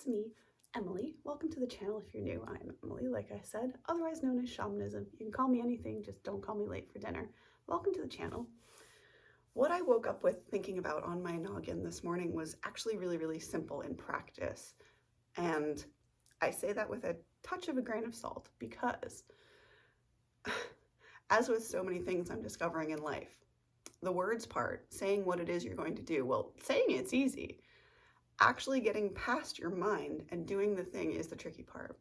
it's me, Emily. Welcome to the channel if you're new. I'm Emily, like I said, otherwise known as Shamanism. You can call me anything, just don't call me late for dinner. Welcome to the channel. What I woke up with thinking about on my noggin this morning was actually really simple in practice. And I say that with a touch of a grain of salt because, as with so many things I'm discovering in life, the words part, saying what it is you're going to do, well, saying it's easy. Actually getting past your mind and doing the thing is the tricky part.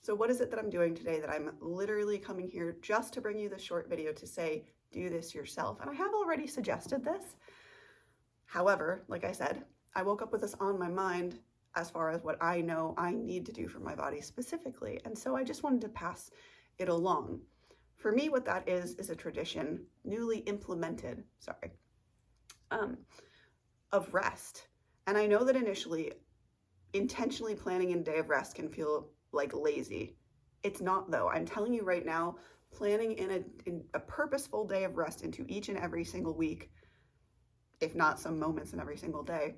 So what is it that I'm doing today that I'm literally coming here just to bring you this short video to say, do this yourself? And I have already suggested this. However, like I said, I woke up with this on my mind as far as what I know I need to do for my body specifically. And so I just wanted to pass it along. For me, what that is a tradition, newly implemented, of rest. And I know that initially, intentionally planning a day of rest can feel like lazy. It's not though. I'm telling you right now, planning in a purposeful day of rest into each and every single week, if not some moments in every single day,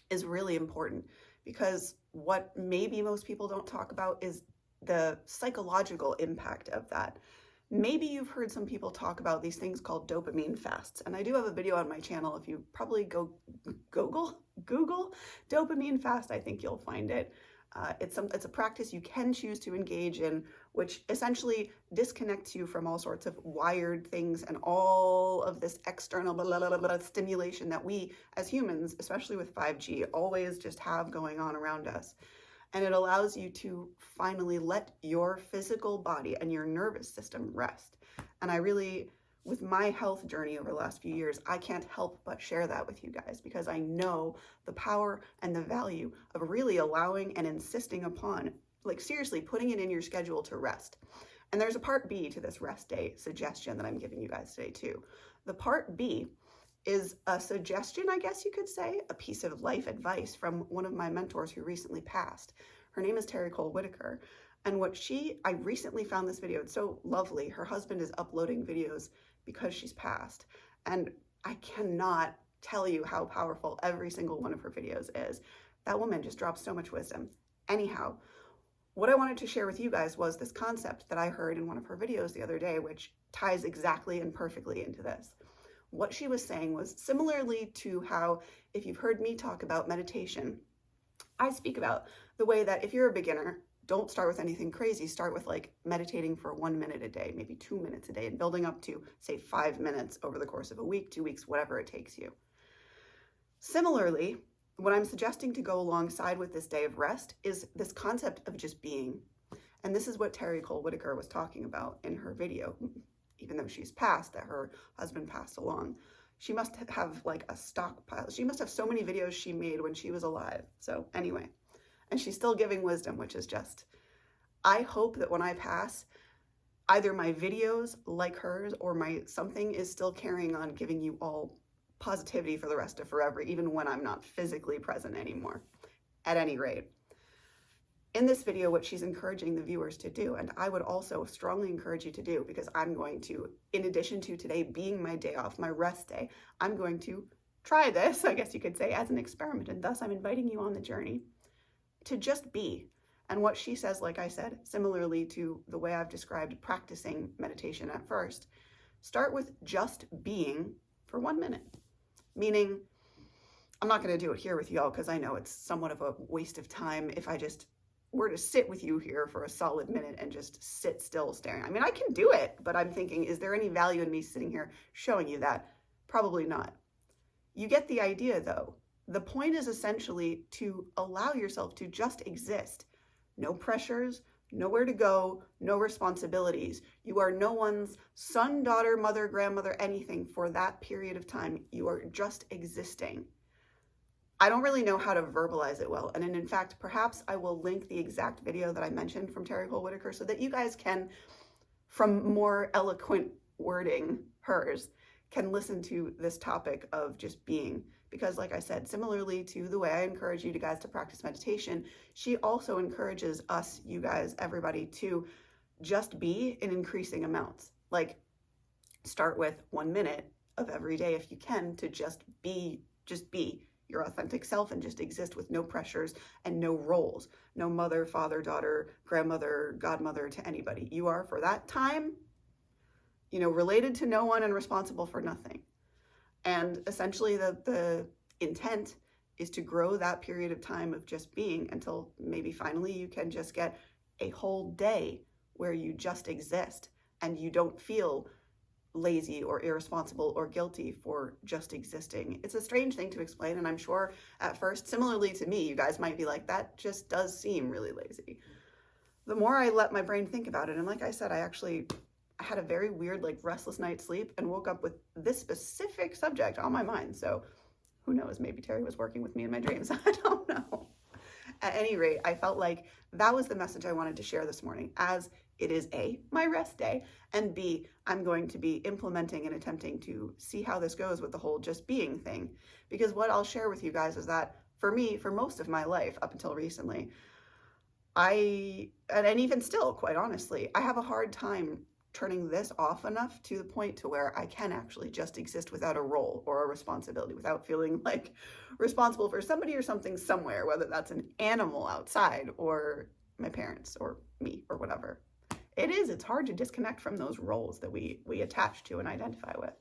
is really important, because what maybe most people don't talk about is the psychological impact of that. Maybe you've heard some people talk about these things called dopamine fasts, and I do have a video on my channel. If you probably go Google dopamine fast, I think you'll find it. It's a practice you can choose to engage in, which essentially disconnects you from all sorts of wired things and all of this external stimulation that we as humans, especially with 5G, always just have going on around us. And it allows you to finally let your physical body and your nervous system rest. And I really, with my health journey over the last few years, I can't help but share that with you guys, because I know the power and the value of really allowing and insisting upon, like seriously, putting it in your schedule to rest. And there's a part B to this rest day suggestion that I'm giving you guys today too. The part B is a suggestion, I guess you could say, a piece of life advice from one of my mentors who recently passed. Her name is Terry Cole Whitaker. And I recently found this video. It's so lovely. Her husband is uploading videos because she's passed. And I cannot tell you how powerful every single one of her videos is. That woman just drops so much wisdom. Anyhow, what I wanted to share with you guys was this concept that I heard in one of her videos the other day, which ties exactly and perfectly into this. What she was saying was similarly to how, if you've heard me talk about meditation, I speak about the way that if you're a beginner, don't start with anything crazy. Start with like meditating for 1 minute a day, maybe 2 minutes a day, and building up to say 5 minutes over the course of a week, 2 weeks, whatever it takes you. Similarly, what I'm suggesting to go alongside with this day of rest is this concept of just being. And this is what Terry Cole Whitaker was talking about in her video. Even though she's passed, that her husband passed along. She must have like a stockpile. She must have so many videos she made when she was alive. So anyway, and she's still giving wisdom, which is just, I hope that when I pass, either my videos like hers or my something is still carrying on, giving you all positivity for the rest of forever, even when I'm not physically present anymore. At any rate, in this video, what she's encouraging the viewers to do, and I would also strongly encourage you to do, because I'm going to, in addition to today being my day off, my rest day, I'm going to try this, I guess you could say, as an experiment, and thus I'm inviting you on the journey to just be. And what she says, like I said, similarly to the way I've described practicing meditation at first, start with just being for 1 minute. Meaning, I'm not going to do it here with y'all because I know it's somewhat of a waste of time if I just were to sit with you here for a solid minute and just sit still staring. I mean, I can do it, but I'm thinking, is there any value in me sitting here showing you that? Probably not. You get the idea though. The point is essentially to allow yourself to just exist. No pressures, nowhere to go, no responsibilities. You are no one's son, daughter, mother, grandmother, anything for that period of time. You are just existing. I don't really know how to verbalize it well. And in fact, perhaps I will link the exact video that I mentioned from Terry Cole Whitaker so that you guys can, from more eloquent wording, hers, can listen to this topic of just being. Because like I said, similarly to the way I encourage you guys to practice meditation, she also encourages us, you guys, everybody, to just be in increasing amounts. Like start with 1 minute of every day if you can to just be your authentic self and just exist with no pressures and no roles, no mother, father, daughter, grandmother, godmother to anybody. You are, for that time, you know, related to no one and responsible for nothing. And essentially the intent is to grow that period of time of just being until maybe finally you can just get a whole day where you just exist and you don't feel lazy or irresponsible or guilty for just existing. It's a strange thing to explain, and I'm sure at first, similarly to me, you guys might be like, that just does seem really lazy. The more I let my brain think about it, and like I said, I had a very weird, like, restless night's sleep and woke up with this specific subject on my mind. So who knows, maybe Terry was working with me in my dreams. I don't know. At any rate, I felt like that was the message I wanted to share this morning, as it is A, my rest day, and B, I'm going to be implementing and attempting to see how this goes with the whole just being thing. Because what I'll share with you guys is that for me, for most of my life up until recently, and even still, quite honestly, I have a hard time turning this off enough to the point to where I can actually just exist without a role or a responsibility, without feeling like responsible for somebody or something somewhere, whether that's an animal outside or my parents or me or whatever. It's hard to disconnect from those roles that we attach to and identify with.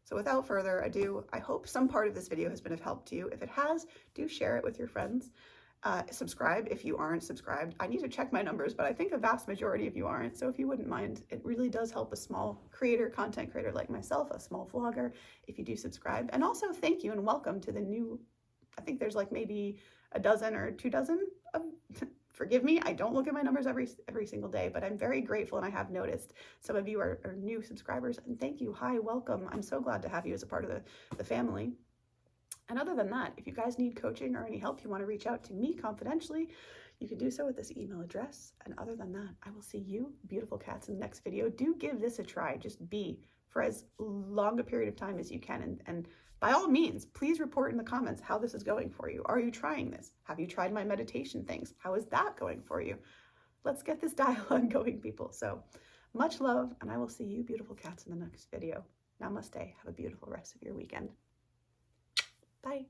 So without further ado, I hope some part of this video has been of help to you. If it has, do share it with your friends. Subscribe if you aren't subscribed. I need to check my numbers, but I think a vast majority of you aren't. So if you wouldn't mind, it really does help a small content creator like myself, a small vlogger, if you do subscribe. And also thank you and welcome to the new, I think there's like maybe a dozen or 2 dozen of, forgive me, I don't look at my numbers every single day, but I'm very grateful, and I have noticed some of you are new subscribers, and thank you. Hi, welcome. I'm so glad to have you as a part of the family. And other than that, if you guys need coaching or any help, you want to reach out to me confidentially, you can do so with this email address. And other than that, I will see you beautiful cats in the next video. Do give this a try. Just be for as long a period of time as you can. And by all means, please report in the comments how this is going for you. Are you trying this? Have you tried my meditation things? How is that going for you? Let's get this dialogue going, people. So much love, and I will see you beautiful cats in the next video. Namaste. Have a beautiful rest of your weekend. Bye.